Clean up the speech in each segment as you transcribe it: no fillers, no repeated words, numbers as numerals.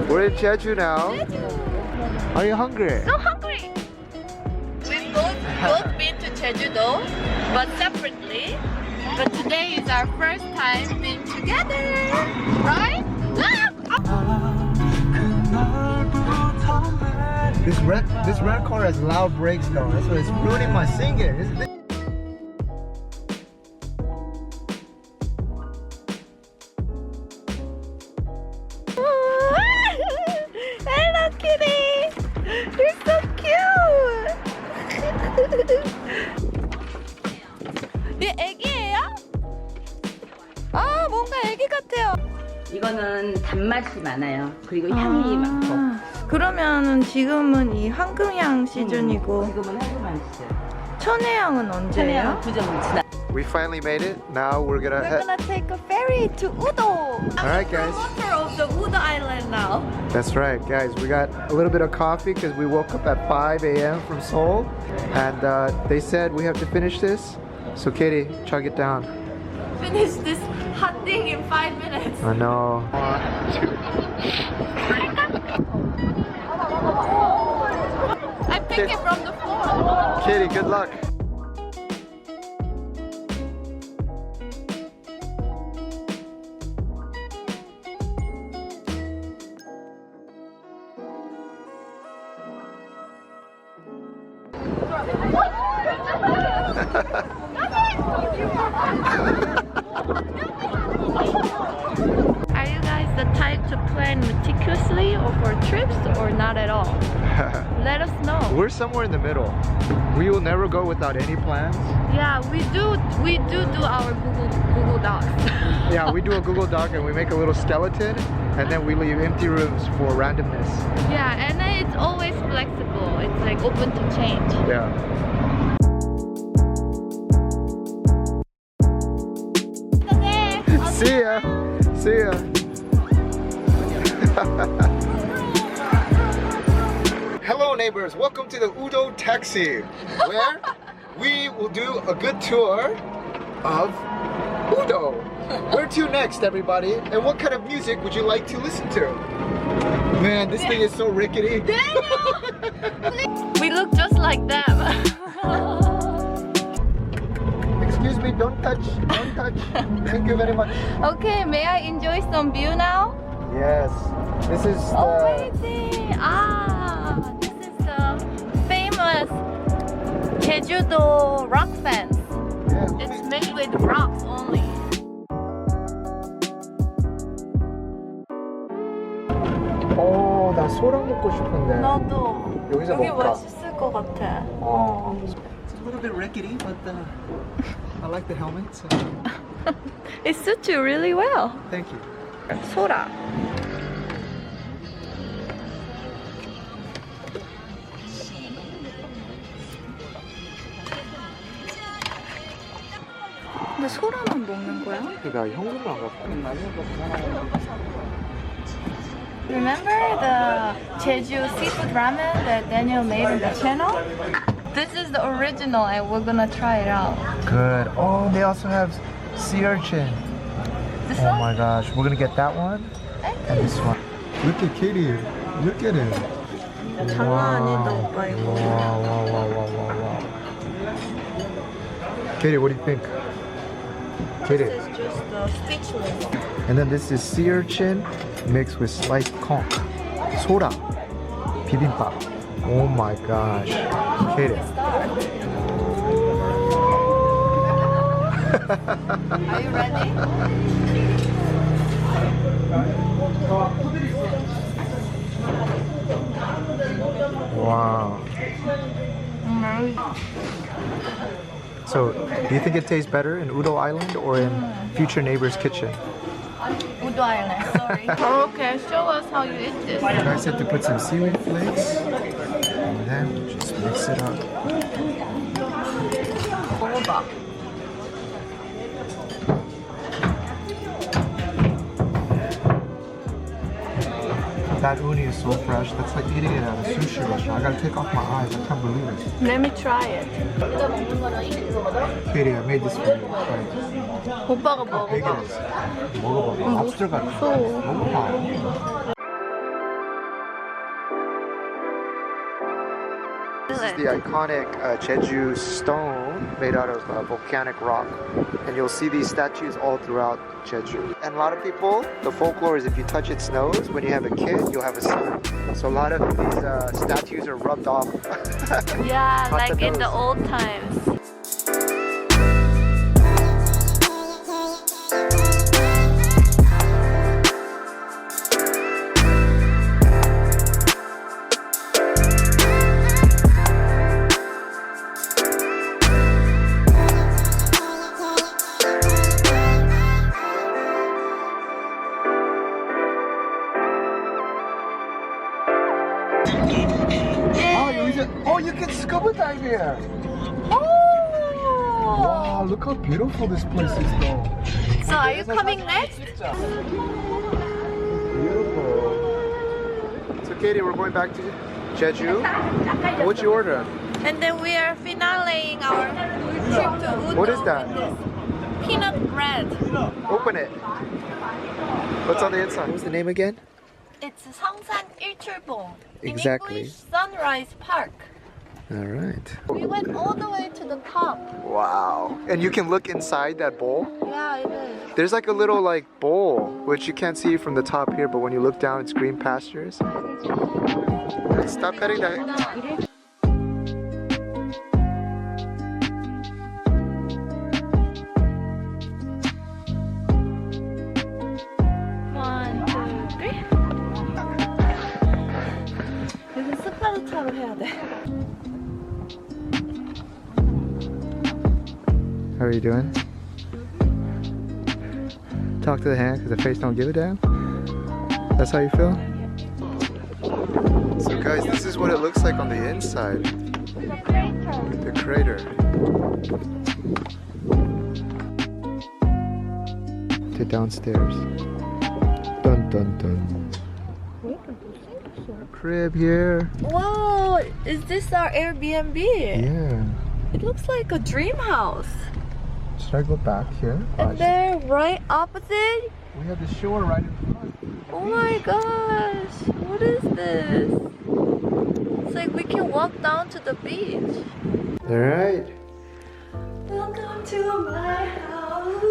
We're in Jeju now. Are you hungry? So hungry. We've both been to Jeju though, but separately. But today is our first time being together, right? This red car has loud brakes though, so it's ruining my singing. Hello, kitty. You're so cute. 얘 애기예요? 아, 뭔가 애기 같아요. 이거는 단맛이 많아요. 그리고 향이 많고. 그러면은 지금은 이 황금향 시즌이고 지금은 한국만 시즌. 천혜향은 언제예요? 9점 지나. We finally made it. Now we're gonna We're gonna take a ferry to Udo. Alright, guys. Water of the Udo Island now. That's right, guys. We got a little bit of coffee because we woke up at 5 a.m. from Seoul, and they said we have to finish this. So, Katie, chug it down. Finish this hot thing in 5 minutes. I know. I pick it from the floor. Katie, good luck. Are you guys the type to plan meticulously or for trips or not at all? Let us know. We're somewhere in the middle. We will never go without any plans. Yeah, we do our Google Docs. Yeah, we do a Google Doc and we make a little skeleton, and then we leave empty rooms for randomness. Yeah, and then it's always flexible. It's like open to change. Yeah. See ya. See ya. Hello neighbors, welcome to the Udo Taxi, where we will do a good tour of Udo. Where to next, everybody? And what kind of music would you like to listen to? Man, this thing is so rickety. We look just like them. Excuse me, don't touch, don't touch. Thank you very much. Okay, may I enjoy some view now? Yes, this is Amazing! Ah, this is the famous Jeju-do rock fence. It's made with rocks only. 오, 나 소랑 먹고 싶은데. 나도 여기서 여기 먹을까? 맛있을 것 같아. It's a little bit rickety, but I like the helmet. So. It suits you really well. Thank you. 소라. 근데 소라만 먹는 거야? 나 현금을 안 갖고. Remember the Jeju seafood ramen that Daniel made on the channel? This is the original and we're gonna try it out. Good. Oh, they also have sea urchin. This Oh one? my gosh, we're gonna get that one and this one. Look at Katie. Look at it. 장난 아니다 오빠 이거. Wow. Katie, what do you think? Katie. This is just the speechless. And then this is sea urchin mixed with sliced conch. Sora. Bibimbap. Oh my gosh. Katie. Are you ready? Wow. So, do you think it tastes better in Udo Island or in future neighbor's kitchen? Udo Island, sorry. Okay, show us how you eat this. I said to put some seaweed flakes and then just mix it up. 먹어봐. That uni is so fresh. That's like eating it at a sushi restaurant. I gotta take off my eyes. I can't believe it. Let me try it. Katie, I made this for you. Try it. 오빠가 How big 먹어봐. it is. 먹어봐. Lobster 같아. 먹어봐. This is the iconic Jeju stone made out of volcanic rock. And you'll see these statues all throughout Jeju. And a lot of people, the folklore is if you touch its nose, when you have a kid, you'll have a son. So a lot of these statues are rubbed off. Yeah, Off like the in the nose. old times. Oh, you can scuba dive here. Oh! Wow, look how beautiful this place is though. So are you coming next? Beautiful. So Katie, we're going back to Jeju. What'd you order? And then we are finaleing our trip to Udo. What is that? with this peanut bread. Open it. What's on the inside? What was the name again? It's Seongsan Ilchulbong. Exactly. In English, Sunrise Park. All right. We went all the way to the top. Wow. And you can look inside that bowl? Yeah, it is. There's like a little like bowl, which you can't see from the top here, but when you look down, it's green pastures. Stop petting that. One, two, three. 여기 스파르타로 해야 돼. How are you doing? Talk to the hand because the face don't give a damn. That's how you feel? So guys, this is what it looks like on the inside. The crater. To downstairs. Dun dun dun. Crib here. Whoa, is this our Airbnb? Yeah. It looks like a dream house. Should I go back here? And there, right opposite. We have the shore right in front. Oh my gosh, what is this? It's like we can walk down to the beach. Alright. Welcome to my house.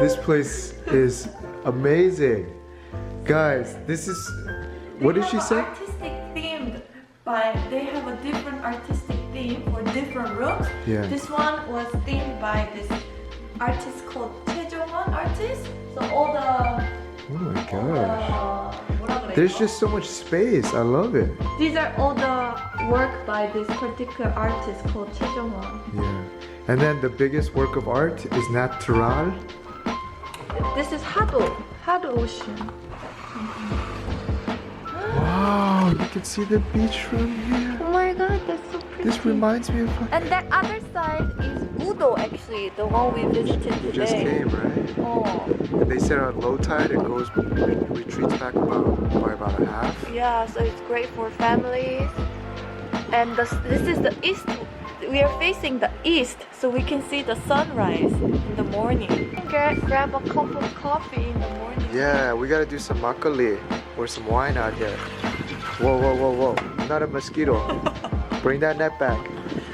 This place is amazing. Guys, this is... What did she say? Artistic themed, but they have a different artistic theme for different rooms. Yeah. This one was themed by this artist called Jeju artist. So all the Oh my gosh. 뭐라 그래, There's 이거? just so much space. I love it. These are all the work by this particular artist called Jeju. Yeah. And then the biggest work of art is natural. This is Hado Ocean. Wow, you can see the beach from here. Oh my god, that's so pretty. This reminds me of... And that other side is Udo, actually, the one we visited today. You just came, right? Oh, And they said on low tide it goes, it retreats back by about a half. yeah, so it's great for families. And this is the east. We are facing the east, so we can see the sunrise in the morning. Grab a cup of coffee in the morning. Yeah, we gotta do some makgeolli or some wine out here. Whoa, whoa, whoa, whoa. Not a mosquito. Bring that net back.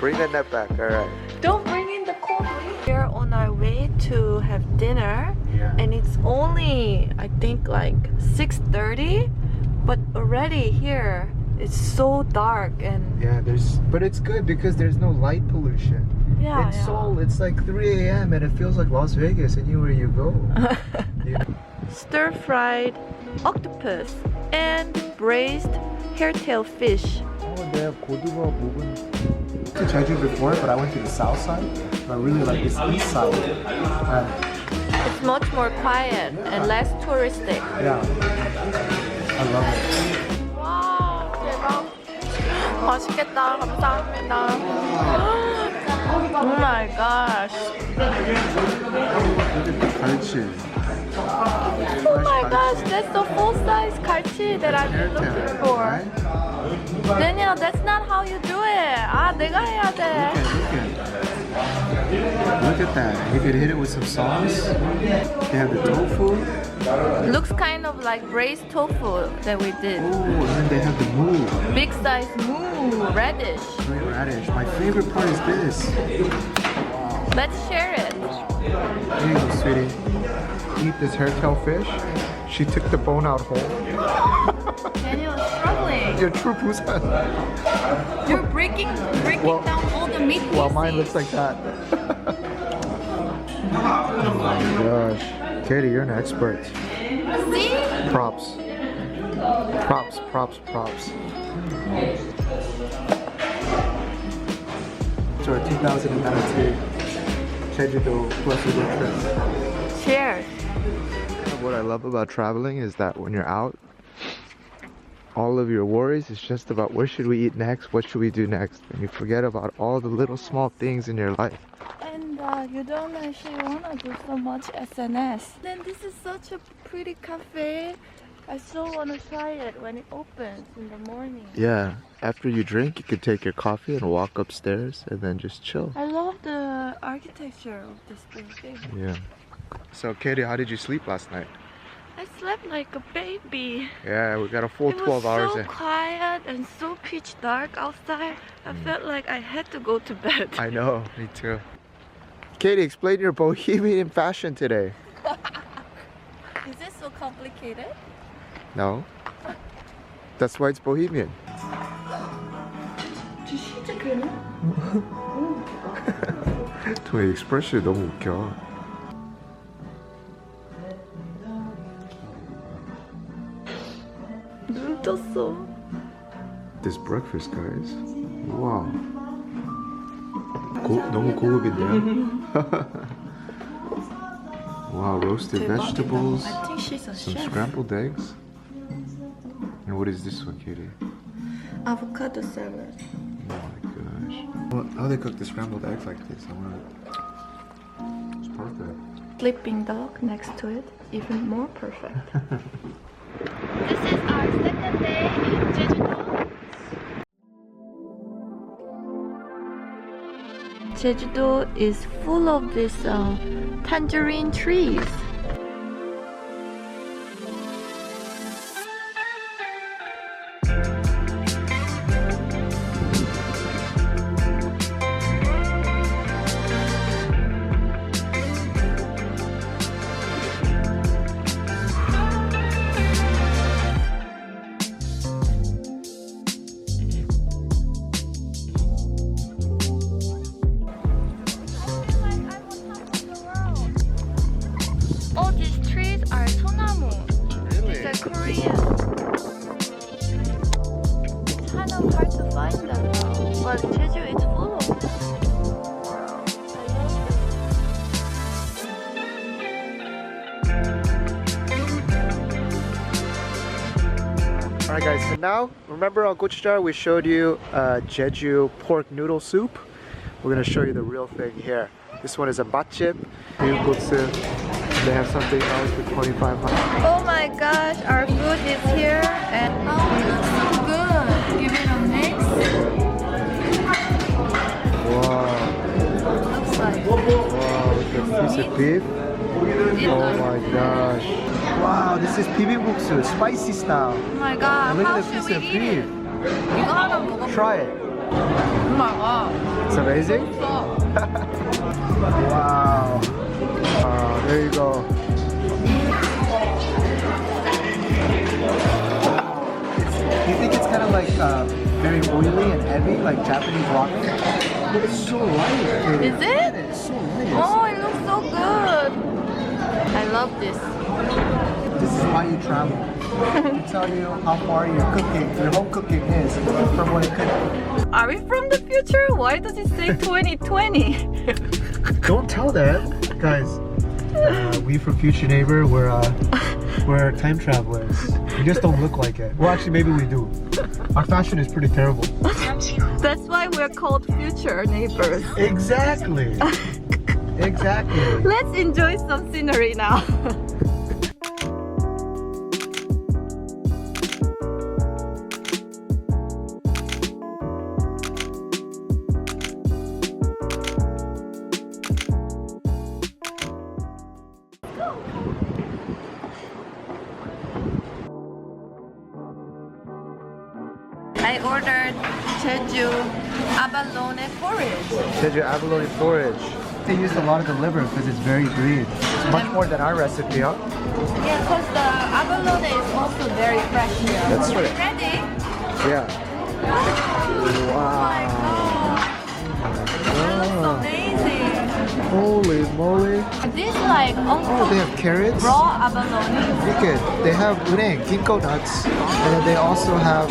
Bring that net back, alright. Don't bring in the cold wind. We're on our way to have dinner, Yeah. and it's only, I think, like 6:30, but already here it's so dark and Yeah, but it's good because there's no light pollution. yeah. In Seoul, it's like 3 a.m. and it feels like Las Vegas anywhere you go. You know? Stir-fried octopus and braised hairtail fish. Oh, they have 고등어 묵은. To Jeju before, but I went to the south side. I really like this east side. It's much more quiet and less touristic. Yeah, I love it. 와, 대박. 맛있겠다. 감사합니다. Oh my gosh. 갈치. Oh my gosh, that's the full-size 갈치 that I've been looking for. Daniel, that's not how you do it. 아, 내가 해야 돼. Look at that. You could hit it with some sauce. They have the tofu. Looks kind of like braised tofu that we did. Oh, and then they have the moo. Big size moo, radish. Green radish. My favorite part is this. Let's share it. Here you go, sweetie. Eat this hairtail fish. She took the bone out whole. Daniel is struggling. You're true Busan. You're breaking down all the meat pieces. Well, mine looks like that. Oh my gosh. Katie, you're an expert. See? Props. Props, props, props. So our 2019 Jeju plus Udo trip. Cheers. What I love about traveling is that when you're out, all of your worries is just about where should we eat next, what should we do next, and you forget about all the little small things in your life. And you don't actually want to do so much SNS. Then this is such a pretty cafe. I still want to try it when it opens in the morning. Yeah, after you drink, you could take your coffee and walk upstairs and then just chill. I love the architecture of this building. Yeah. So Katie, how did you sleep last night? I slept like a baby. Yeah, we got a full It 12 was hours so in. quiet and so pitch dark outside. I felt like I had to go to bed. I know, me too. Katie, explain your bohemian fashion today. Is it so complicated? No. That's why it's bohemian. 저 expression 너무 웃겨. 눈 떴어. This breakfast, guys. Wow. 너무 고급인데요? Wow, roasted vegetables, I think she's a some chef. scrambled eggs. And what is this one, Katie? Avocado salad. Oh my gosh. Well, how they cook the scrambled eggs like this? I want to... It's perfect. Sleeping dog next to it, even more perfect. This is our second day in Jeju-do. Jeju-do is full of these tangerine trees. All these trees are sonamu. Really? These are Korean. It's kind of hard to find them now, but Jeju is full of them. Wow, I love them. Alright guys, so now, remember on Gochujang we showed you Jeju pork noodle soup? We're gonna show you the real thing here. This one is a matjib, They have something else for 2,500. Oh my gosh, our food is here and oh, it looks so good. Give it a mix. Wow. Looks like Wow, with a piece of beef. Oh my gosh. Wow, this is bibimbuksu, spicy style. oh my god, And look how at the should piece we of eat it? beef. 이거 하나 먹어볼까? Try it. Oh my god. It's amazing. Wow. There you go. You think it's kind of like very oily and heavy, like Japanese ramen? But it's so light. Is it? It's so light. Oh, it looks so good. I love this. This is why you travel. To tell you how far your home cooking is from what it could be. Are we from the future? Why does it say 2020? Don't tell that, guys. We from Future Neighbor, we're time travelers. We just don't look like it. Well, actually, maybe we do. Our fashion is pretty terrible. That's why we're called future neighbors. Exactly. Exactly. Let's enjoy some scenery now. I ordered Jeju abalone porridge. Jeju abalone porridge. They used a lot of the liver because it's very green. It's much more than our recipe, huh? Yeah, because the abalone is also very fresh here. That's Are you right. ready? Yeah. Oh my god. It looks amazing. Holy moly. Is this like Oh, they have carrots. raw abalone? Look it. They have uneng, ginkgo nuts. And then they also have,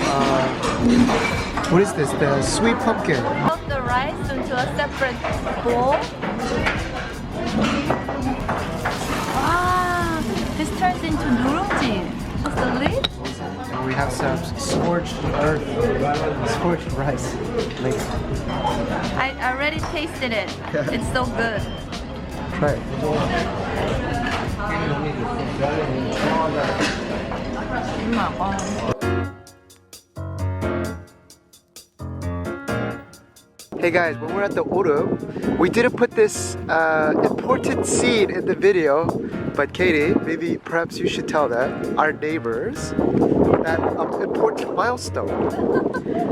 what is this? The sweet pumpkin. Put the rice into a separate bowl. Ah, this turns into nuruji. What's the lid? And we have some scorched earth, scorched rice later. I already tasted it. It's so good. Try it. Hey guys, when we're at the Oreum, we didn't put this important scene in the video, but Katie, maybe perhaps you should tell that, our neighbors, that important milestone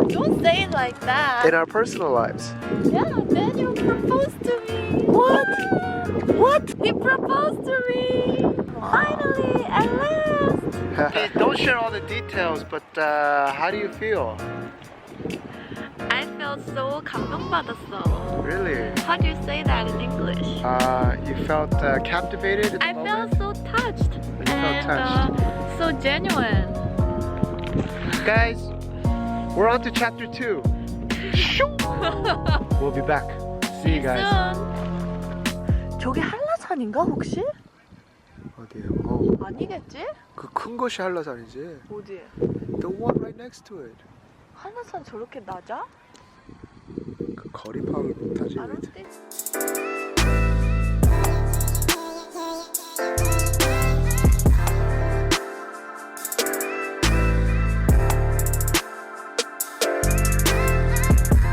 Don't say it like that. in our personal lives. Yeah, Daniel proposed to me. What? What? He proposed to me. Finally, at last. Don't share all the details, but how do you feel? I felt so 감동받았어. Really? How do you say that in English? You felt captivated in the I moment? felt so touched. You felt touched. So genuine. Guys, we're on to chapter 2. We'll be back. See you guys. soon. 저게 한라산인가 혹시? 어디에요? 아니겠지? 그 큰 것이 한라산이지. 어디에? The one right next to it. 한라산 저렇게 낮아? 그 거리파악을 못하지. I don't think.